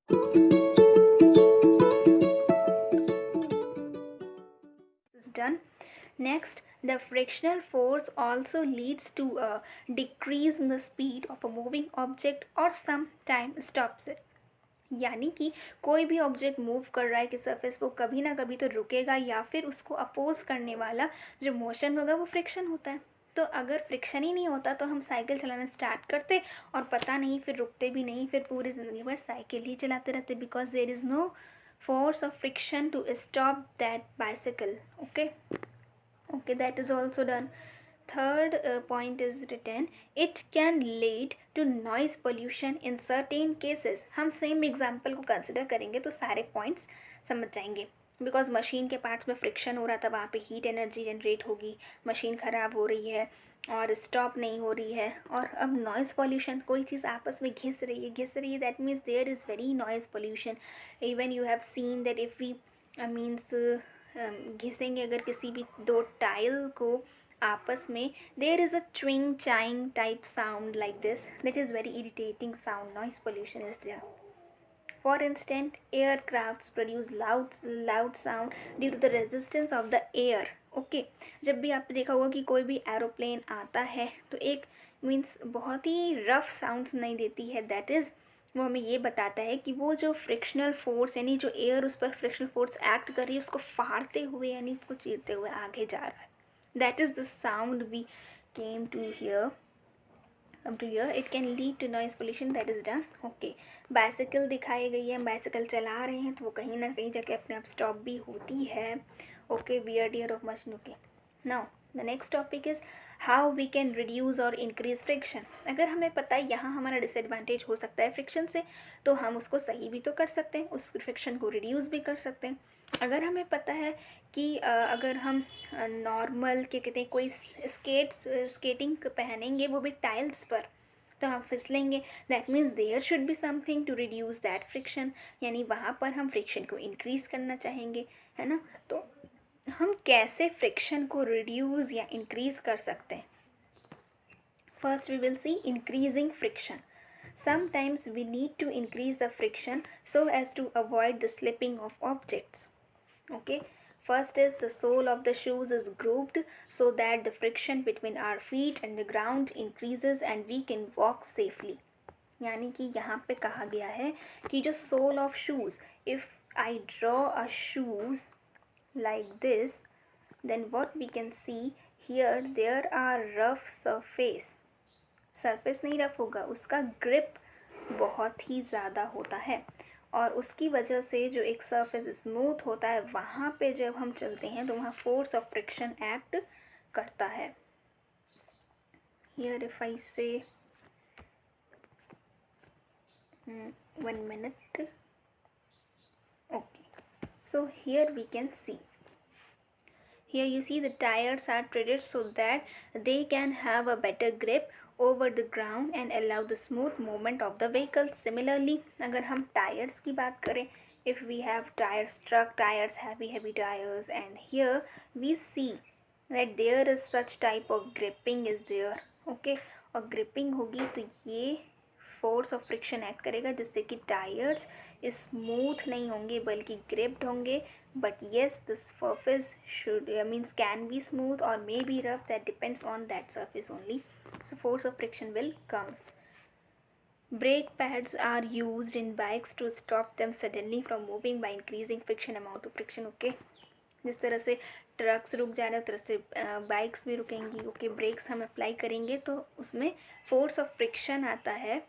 Is done. Next, the frictional force also leads to a decrease in the speed of a moving object or sometimes stops it. यानी कि कोई भी object move कर रहा है कि सरफेस, वो कभी ना कभी तो रुकेगा या फिर उसको अपोज करने वाला जो मोशन होगा वो फ्रिक्शन होता है। तो अगर फ्रिक्शन ही नहीं होता तो हम साइकिल चलाना स्टार्ट करते और पता नहीं फिर रुकते भी नहीं, फिर पूरी ज़िंदगी भर साइकिल ही चलाते रहते, because there is no force of friction to stop that bicycle. Okay, that is also done. Third point is written, it can lead to noise pollution in certain cases. हम सेम एग्जाम्पल को consider करेंगे तो सारे points समझ जाएंगे। Because machine के parts में friction हो रहा था, वहाँ पे हीट एनर्जी जनरेट होगी, मशीन ख़राब हो रही है और स्टॉप नहीं हो रही है। और अब नॉइज़ पॉल्यूशन, कोई चीज़ आपस में घिस रही है, that means there is very noise pollution. Even you have seen that if we means घिसेंगे अगर किसी भी दो टाइल को आपस में, देर इज़ अ च्विंग चाइंग type sound like this, that is very irritating sound, noise pollution is there. For instance, aircrafts produce loud sound due to the resistance of the air. Okay, जब भी आपने देखा होगा कि कोई भी एरोप्लेन आता है तो एक मीन्स बहुत ही रफ साउंड सुनाई देती है, दैट इज़ वो हमें ये बताता है कि वो जो फ्रिक्शनल फोर्स यानी जो एयर उस पर फ्रिक्शनल फोर्स एक्ट कर रही है उसको फाड़ते हुए यानी उसको चीरते हुए आगे जा रहा है. That is the sound we came to hear. अब to hear it can lead to noise pollution, that is done. Okay, bicycle दिखाई गई है, बाइसिकल चला रहे हैं तो वो कहीं ना कहीं जाके अपने आप स्टॉप भी होती है. Okay, wear tear of machine. Okay, now the next topic is how we can reduce और इंक्रीज फ्रिक्शन. अगर हमें पता है यहाँ हमारा डिसएडवांटेज हो सकता है फ्रिक्शन से, तो हम उसको सही भी तो कर सकते हैं, उस फ्रिक्शन को रिड्यूस भी कर सकते हैं. अगर हमें पता है कि अगर हम नॉर्मल क्या कहते हैं कोई स्केटिंग पहनेंगे वो भी टाइल्स पर, तो हम फिसलेंगे, that means there should be something to reduce that friction, यानी वहाँ पर हम फ्रिक्शन को इंक्रीज़ करना चाहेंगे, है ना. तो हम कैसे फ्रिक्शन को रिड्यूस या इंक्रीज़ कर सकते हैं. First we will see increasing friction. Sometimes we need to increase the friction so as to avoid the slipping of objects. Okay, first is the sole of the shoes is grooved so that the friction between our feet and the ground increases and we can walk safely. यानी कि यहाँ पे कहा गया है कि जो sole of shoes, if I draw a shoes like this, then what we can see here, there are rough surface नहीं रफ होगा, उसका ग्रिप बहुत ही ज़्यादा होता है और उसकी वजह से जो एक सरफेस स्मूथ होता है वहाँ पे जब हम चलते हैं तो वहाँ फोर्स ऑफ फ्रिक्शन एक्ट करता है. हियर इफ आई से 1 minute. Okay, so here we can see, here you see the tires are treated so that they can have a better grip over the ground and allow the smooth movement of the vehicle. Similarly, अगर हम tyres की बात करें, if we have tires, truck tires, heavy tires, and here we see that there is such type of gripping is there. Okay, और gripping होगी तो ये force of friction act करेगा जिससे कि टायर्स स्मूथ नहीं होंगे बल्कि ग्रिप्ड होंगे. But yes, this surface should means can be smooth or may be rough, that depends on that surface only. So force of friction will come. Brake pads are used in bikes to stop them suddenly from moving by increasing friction amount of friction. Okay, जिस तरह से trucks रुक जा रहे हैं उस तरह से बाइक्स भी रुकेंगी. ओके, ब्रेक्स हम अप्लाई करेंगे तो उसमें फोर्स ऑफ फ्रिक्शन आता है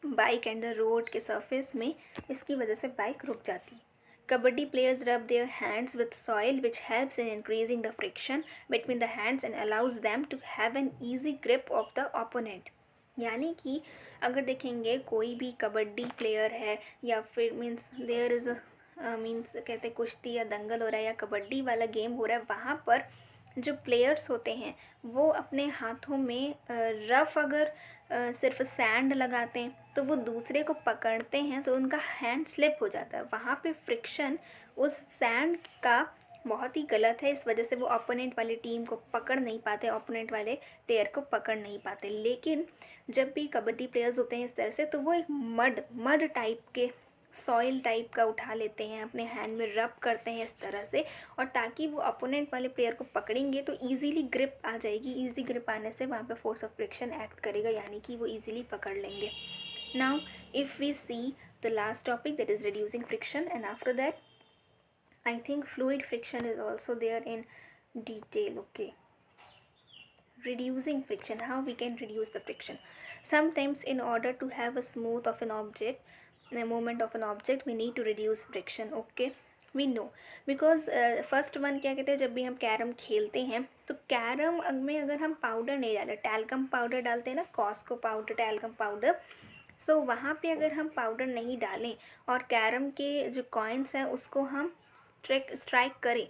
बाइक एंड द रोड के सरफेस में, इसकी वजह से बाइक रुक जाती है. Kabaddi players rub their hands with soil which helps in increasing the friction between the hands and allows them to have an easy grip of the opponent. यानी कि अगर देखेंगे कोई भी कबड्डी प्लेयर है या फिर मीन्स देयर इज़ मीन्स कहते हैं कुश्ती या दंगल हो रहा है या कबड्डी वाला गेम हो रहा है, वहाँ पर जो प्लेयर्स होते हैं वो अपने हाथों में रफ़ अगर सिर्फ सैंड लगाते हैं तो वो दूसरे को पकड़ते हैं तो उनका हैंड स्लिप हो जाता है. वहाँ पे फ्रिक्शन उस सैंड का बहुत ही गलत है, इस वजह से वो ओपोनेंट वाली टीम को पकड़ नहीं पाते, ओपोनेंट वाले प्लेयर को पकड़ नहीं पाते. लेकिन जब भी कबड्डी प्लेयर्स होते हैं इस तरह से तो वो एक मड टाइप के सॉइल टाइप का उठा लेते हैं, अपने हैंड में रब करते हैं इस तरह से, और ताकि वो अपोनेंट वाले प्लेयर को पकड़ेंगे तो ईजीली ग्रिप आ जाएगी। ईजी ग्रिप आने से वहाँ पे फोर्स ऑफ फ्रिक्शन एक्ट करेगा, यानी कि वो ईजिली पकड़ लेंगे। Now if we see the last topic, that is reducing friction, and after that I think fluid friction is also there in detail. Okay, reducing friction, how we can reduce the friction. Sometimes in order to have a smooth of an object, the movement of an object, we need to reduce friction. Okay, we know because first one क्या कहते हैं, जब भी हम carrom खेलते हैं तो carrom में अगर हम पाउडर नहीं डालें, टैल्कम पाउडर डालते हैं ना, कॉस्को पाउडर, टैल्कम पाउडर, सो वहाँ पे अगर हम पाउडर नहीं डालें और कैरम के जो कॉइन्स हैं उसको हम स्ट्राइक करें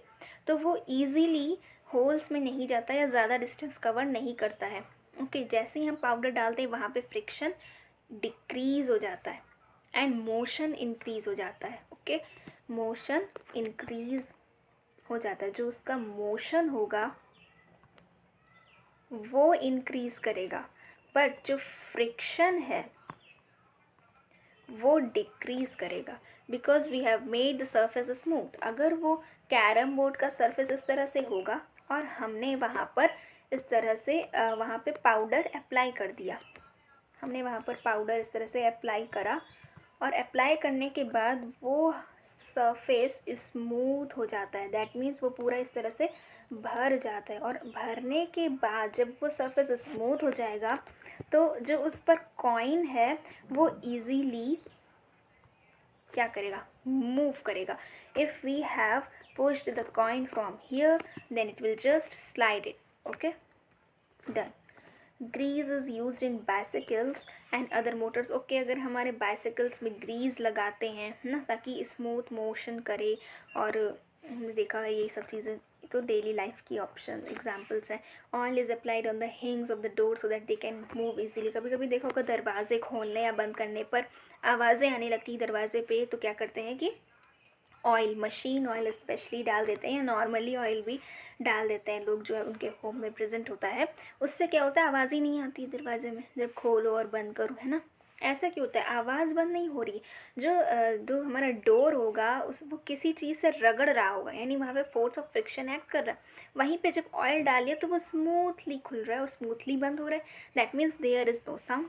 तो वो ईजीली होल्स में नहीं जाता या ज़्यादा डिस्टेंस कवर नहीं करता है। ओके, जैसे ही हम पाउडर डालते हैं वहाँ पे फ्रिक्शन डिक्रीज़ हो जाता है एंड मोशन इंक्रीज़ हो जाता है। ओके, मोशन इंक्रीज़ हो जाता है, जो उसका मोशन होगा वो इंक्रीज़ करेगा, बट जो फ्रिक्शन है वो डिक्रीज़ करेगा, because we have made the surface smooth. अगर वो कैरम बोर्ड का सर्फेस इस तरह से होगा और हमने वहाँ पर इस तरह से वहाँ पे पाउडर अप्लाई कर दिया, हमने वहाँ पर पाउडर इस तरह से अप्लाई करा और अप्लाई करने के बाद वो सरफेस स्मूथ हो जाता है, दैट मीन्स वो पूरा इस तरह से भर जाता है। और भरने के बाद जब वो सरफेस स्मूथ हो जाएगा तो जो उस पर कॉइन है वो इजीली क्या करेगा, मूव करेगा। If we have pushed the coin from here then it will just slide it. Okay, done. Grease is use in bicycles and other motors. Okay, अगर हमारे बाइसिकल्स में ग्रीज लगाते हैं ना ताकि स्मूथ मोशन करे, और हमने देखा है ये सब चीज़ें तो डेली लाइफ की ऑप्शन एग्जांपल्स हैं। Oil is applied on the हिंग्स of the door so that they can move easily. कभी कभी देखो कि दरवाजे खोलने या बंद करने पर आवाज़ें आने लगती दरवाजे पे, तो क्या करते हैं कि ऑयल, मशीन ऑयल स्पेशली डाल देते हैं, या नॉर्मली ऑयल भी डाल देते हैं लोग जो है उनके होम में प्रेजेंट होता है। उससे क्या होता है, आवाज़ ही नहीं आती दरवाजे में जब खोलो और बंद करो, है ना। ऐसा क्यों होता है, आवाज़ बंद नहीं हो रही, जो हमारा डोर होगा उस वो किसी चीज़ से रगड़ रहा होगा, यानी वहाँ पे फोर्स ऑफ फ्रिक्शन एक्ट कर रहा है। वहीं पे जब ऑयल डालिए तो वो स्मूथली खुल रहा है और स्मूथली बंद हो रहा है, that means there is no sound,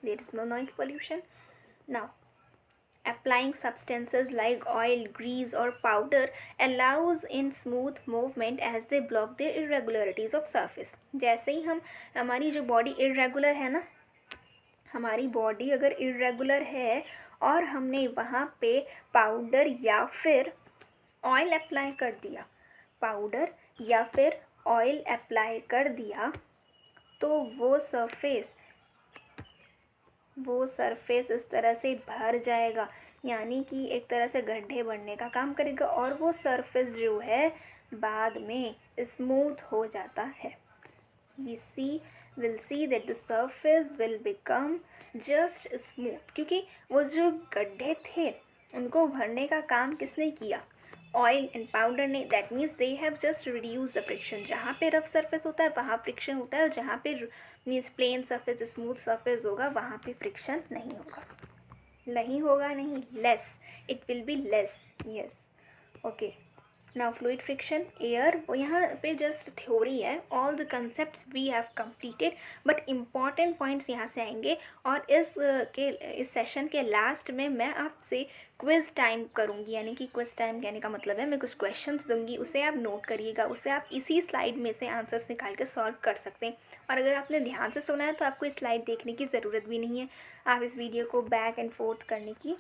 there is no noise pollution. Now applying substances like oil, grease or powder allows in smooth movement as they block the irregularities of surface। जैसे ही हमारी जो body irregular है ना, हमारी body अगर irregular है और हमने वहाँ पे पाउडर या फिर ऑयल अप्लाई कर दिया, पाउडर या फिर ऑयल अप्लाई कर दिया, तो वो सरफेस इस तरह से भर जाएगा, यानी कि एक तरह से गड्ढे बनने का काम करेगा और वो सरफेस जो है बाद में स्मूथ हो जाता है। we'll see that the surface will become just smooth, क्योंकि वो जो गड्ढे थे उनको भरने का काम किसने किया, ऑयल एंड पाउडर ने। That means they have just reduce the friction. जहाँ पे रफ सरफेस होता है वहाँ फ्रिक्शन होता है, और जहाँ पे means plane surface, smooth surface होगा वहाँ पे फ्रिक्शन नहीं होगा, नहीं, less, it will be less. Yes, okay. Now fluid friction, air, वो यहाँ पे जस्ट थ्योरी है, all the concepts we have completed, but important points यहाँ से आएंगे। और इस सेशन के लास्ट में मैं आपसे क्विज़ टाइम करूँगी, यानी कि क्विज़ टाइम कहने का मतलब है मैं कुछ क्वेश्चंस दूंगी, उसे आप नोट करिएगा, उसे आप इसी स्लाइड में से आंसर्स निकाल के सॉल्व कर सकते हैं। और अगर आपने ध्यान से सुना है तो आपको इस स्लाइड देखने की ज़रूरत भी नहीं है, आप इस वीडियो को बैक एंड फोर्थ करने की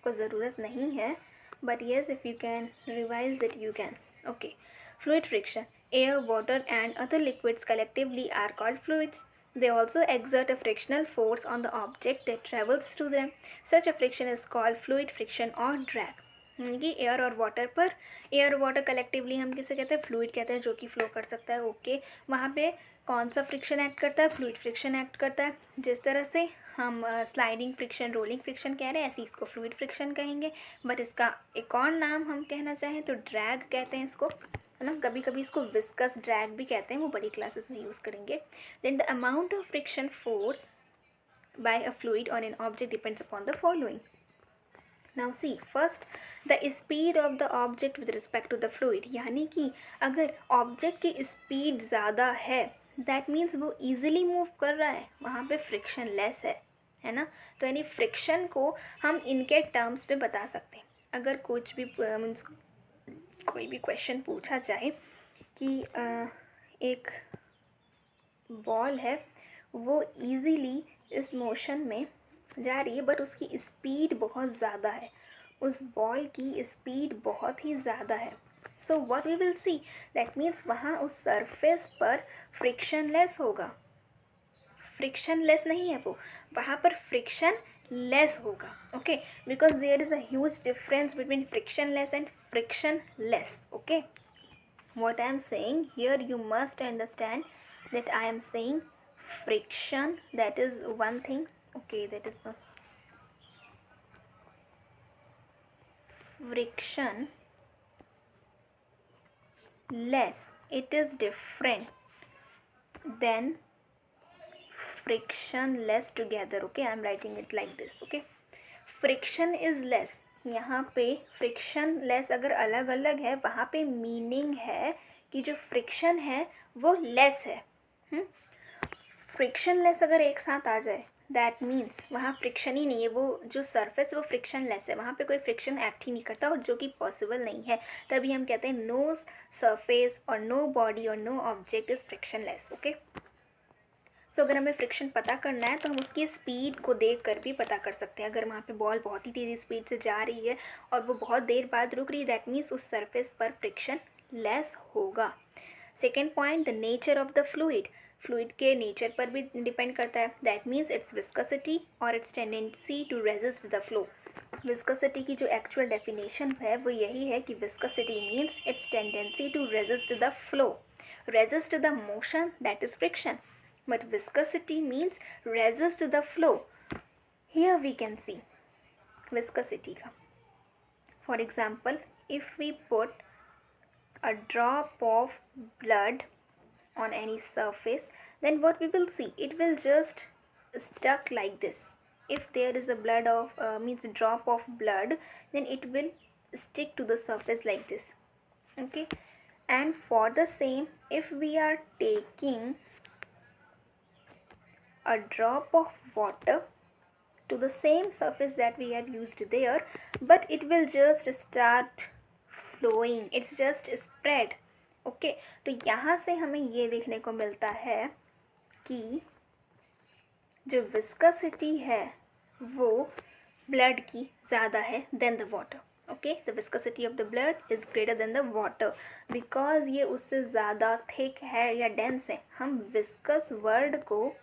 को ज़रूरत नहीं है, but yes, if you can revise that you can. Okay, fluid friction, air, water and other liquids collectively are called fluids. They also exert a frictional force on the object that travels through them. Such a friction is called fluid friction or drag। यानी कि air और water पर, air और water collectively हम किसे कहते हैं, fluid कहते हैं, जो कि फ्लो कर सकता है। ओके, वहाँ पे कौन सा फ्रिक्शन एक्ट करता है, फ्लूइड फ्रिक्शन एक्ट करता है। जिस तरह से हम स्लाइडिंग फ्रिक्शन, रोलिंग फ्रिक्शन कह रहे हैं, ऐसे इसको फ्लूइड फ्रिक्शन कहेंगे, बट इसका एक और नाम हम कहना चाहें तो ड्रैग कहते हैं इसको, है ना। कभी कभी इसको विस्कस ड्रैग भी कहते हैं, वो बड़ी क्लासेस में यूज़ करेंगे। Then the amount of friction force by a fluid on an object depends upon the following. Now see first the speed of the object with respect to the fluid, यानी कि अगर object की speed ज़्यादा है that means वो easily move कर रहा है, वहाँ पे फ्रिक्शन लेस है ना। तो यानी फ्रिक्शन को हम इनके टर्म्स पे बता सकते हैं। अगर कुछ भी मीन्स कोई भी क्वेश्चन पूछा जाए कि एक बॉल है वो ईज़िली इस मोशन में जा रही है बट उसकी स्पीड बहुत ज़्यादा है, उस बॉल की स्पीड बहुत ही ज़्यादा है। So what we will see that means वहाँ उस सरफेस पर फ्रिक्शन लेस होगा, फ्रिक्शन लेस नहीं है वो, वहाँ पर फ्रिक्शन लेस होगा। Okay, because there is a huge difference between friction less and friction less. Okay, what I am saying here, you must understand that I am saying friction, that is one thing. Okay, that is the friction less, it is different than friction less together. Okay, I am writing it like this. Okay, friction is less, यहाँ पे friction less अगर अलग अलग है वहाँ पे meaning है कि जो फ्रिक्शन है वो लेस है। फ्रिक्शन लेस अगर एक साथ आ जाए दैट मीन्स वहाँ फ्रिक्शन ही नहीं है, वो जो सरफेस वो फ्रिक्शन लेस है, वहाँ पे कोई फ्रिक्शन एक्ट ही नहीं करता और जो कि पॉसिबल नहीं है। तभी हम कहते हैं नो सरफेस और नो बॉडी और no object is friction less. Okay, so अगर हमें फ्रिक्शन पता करना है तो हम उसकी स्पीड को देख कर भी पता कर सकते हैं। अगर वहाँ पे बॉल बहुत ही तेज़ी स्पीड से जा रही है और वो बहुत देर बाद रुक रही है दैट मीन्स उस सरफेस पर फ्रिक्शन लेस होगा। Second point, the nature of the fluid, fluid के नेचर पर भी डिपेंड करता है। दैट मीन्स इट्स विस्कोसिटी और its tendency to resist the flow. Viscosity की जो एक्चुअल डेफिनेशन है वो यही है कि viscosity means its tendency to resist the flow, resist the motion, that is friction, but viscosity means resist the flow. Here we can see viscosity का. For example, if we put a drop of blood on any surface, then what we will see, it will just stuck like this. If there is a blood of means drop of blood, then it will stick to the surface like this. Okay, and for the same, if we are taking a drop of water to the same surface that we have used there, but it will just start flowing, it's just spread. Okay, तो यहाँ से हमें ये देखने को मिलता है कि जो विस्कोसिटी है वो ब्लड की ज़्यादा है than the water. Okay, the viscosity of the blood is greater than the water because ये उससे ज़्यादा थिक है या डेंस है। हम विस्कस वर्ड को,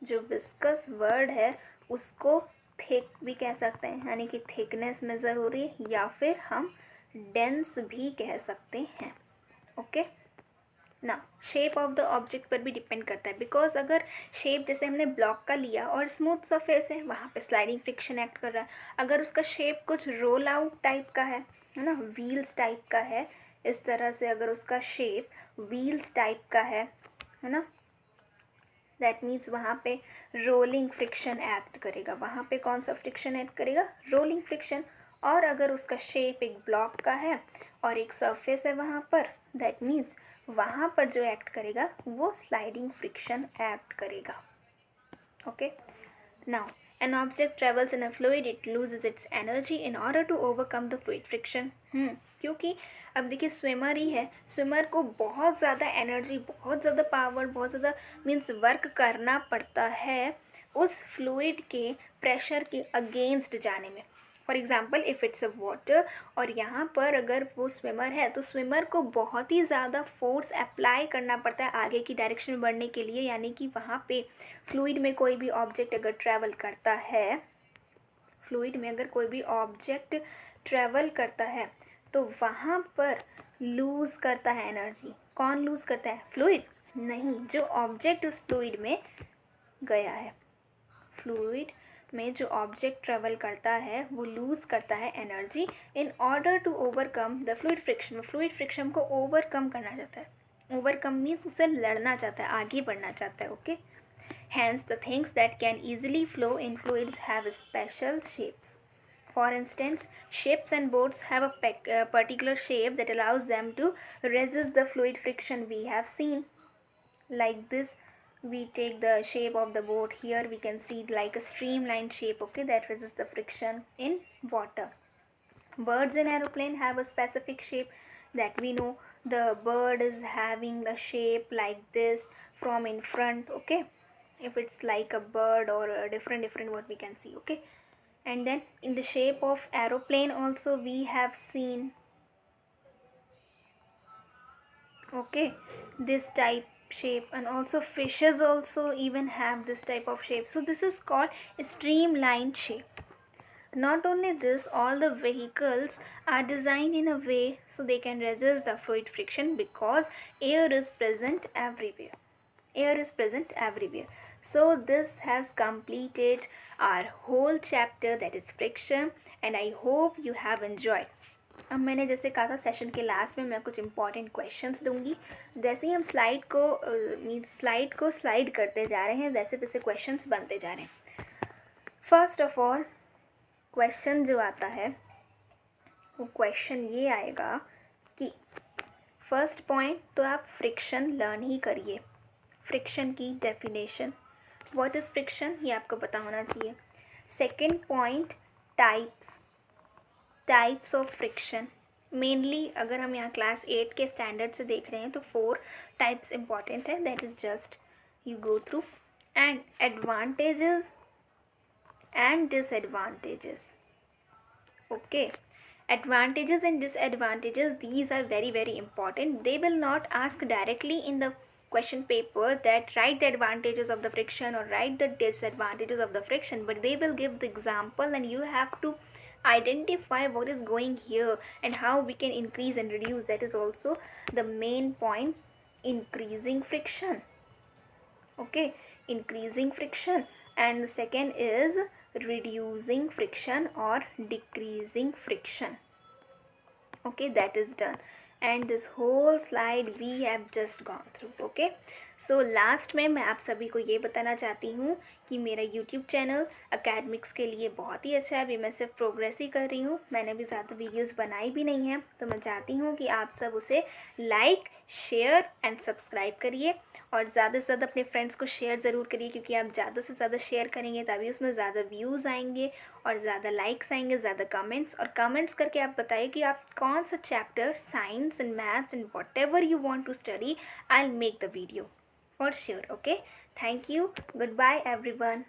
जो विस्कस वर्ड है उसको थिक भी कह सकते हैं, यानी कि थिकनेस मेज़र हो रही है, या फिर हम डेंस भी कह सकते हैं। ओके, ना शेप ऑफ द ऑब्जेक्ट पर भी डिपेंड करता है बिकॉज अगर शेप जैसे हमने ब्लॉक का लिया और स्मूथ सरफेस है वहाँ पे स्लाइडिंग फ्रिक्शन एक्ट कर रहा है। अगर उसका शेप कुछ रोल आउट टाइप का है ना, व्हील्स टाइप का है, इस तरह से अगर उसका शेप व्हील्स टाइप का है ना, दैट मीन्स वहाँ पे रोलिंग फ्रिक्शन एक्ट करेगा। वहाँ पे कौन सा फ्रिक्शन एक्ट करेगा? Rolling friction. और अगर उसका शेप एक ब्लॉक का है और एक सरफेस है वहाँ पर, दैट मीन्स वहाँ पर जो एक्ट करेगा वो स्लाइडिंग फ्रिक्शन एक्ट करेगा। Okay, now an object travels in a fluid, it loses its energy in order to overcome the fluid friction. क्योंकि अब देखिए स्विमर ही है, स्विमर को बहुत ज़्यादा एनर्जी, बहुत ज़्यादा पावर, बहुत ज़्यादा मीन्स वर्क करना पड़ता है उस फ्लूइड के प्रेशर के अगेंस्ट जाने में। For example if it's a water, और यहाँ पर अगर वो स्विमर है तो स्विमर को बहुत ही ज़्यादा फोर्स अप्लाई करना पड़ता है आगे की डायरेक्शन में बढ़ने के लिए। यानी कि वहाँ पे फ्लूइड में कोई भी ऑब्जेक्ट अगर ट्रैवल करता है, फ्लूइड में अगर कोई भी ऑब्जेक्ट ट्रैवल करता है तो वहाँ पर लूज़ करता है एनर्जी। कौन लूज़ करता है? फ्लूइड नहीं, जो ऑब्जेक्ट उस फ्लूइड में गया है। फ्लूइड में जो ऑब्जेक्ट ट्रेवल करता है वो लूज़ करता है energy in order to overcome the fluid friction. Fluid friction को ओवरकम करना चाहता है। ओवरकम मीन्स उससे लड़ना चाहता है, आगे बढ़ना चाहता है। Okay, hence the things that can easily flow in fluids have special shapes. For instance, ships and boats have a particular shape that allows them to resist the fluid friction we have seen. Like this, we take the shape of the boat. Here we can see like a streamlined shape, okay, that resists the friction in water. Birds in aeroplane have a specific shape that we know. The bird is having a shape like this from in front, okay, if it's like a bird or a different what we can see, okay. And then in the shape of aeroplane also we have seen, okay, this type shape. And also fishes also even have this type of shape. So this is called streamlined shape. Not only this, all the vehicles are designed in a way so they can resist the fluid friction because air is present everywhere. Air is present everywhere. So this has completed our whole chapter, that is friction, and I hope you have enjoyed. अब मैंने जैसे कहा था session के last में मैं कुछ important questions दूंगी. जैसे ही हम स्लाइड को स्लाइड करते जा रहे हैं वैसे वैसे क्वेश्चंस बनते जा रहे हैं. फर्स्ट ऑफ ऑल क्वेश्चन जो आता है वो क्वेश्चन ये आएगा कि फर्स्ट पॉइंट तो आप फ्रिक्शन लर्न ही करिए. फ्रिक्शन की डेफिनेशन, व्हाट इज़ फ्रिक्शन, ये आपको पता होना चाहिए. Second point, types of friction. Mainly अगर हम यहाँ क्लास 8 के स्टैंडर्ड से देख रहे हैं तो 4 टाइप्स इंपॉर्टेंट है. That is just you go through. And advantages and disadvantages, okay. Advantages and disadvantages, these are very very important. They will not ask directly in the question paper that write the advantages of the friction or write the disadvantages of the friction, but they will give the example and you have to identify what is going here and how we can increase and reduce. That is also the main point, increasing friction, okay, increasing friction. And the second is reducing friction or decreasing friction, okay. That is done, and this whole slide we have just gone through, okay. So last में मैं आप सभी को ये बताना चाहती हूँ कि मेरा यूट्यूब चैनल अकेडमिक्स के लिए बहुत ही अच्छा है. अभी मैं सिर्फ प्रोग्रेस ही कर रही हूँ, मैंने भी ज़्यादा वीडियोस बनाई भी नहीं हैं. तो मैं चाहती हूँ कि आप सब उसे लाइक, शेयर एंड सब्सक्राइब करिए और ज़्यादा से ज़्यादा अपने फ्रेंड्स को शेयर ज़रूर करिए, क्योंकि आप ज़्यादा से ज़्यादा शेयर करेंगे तभी उसमें ज़्यादा व्यूज़ आएंगे और ज़्यादा लाइक्स आएंगे, ज़्यादा कमेंट्स. और कमेंट्स करके आप बताइए कि आप कौन सा chapter, science and maths and what ever you want to study, I'll make the video for sure, okay. Thank you. Goodbye everyone.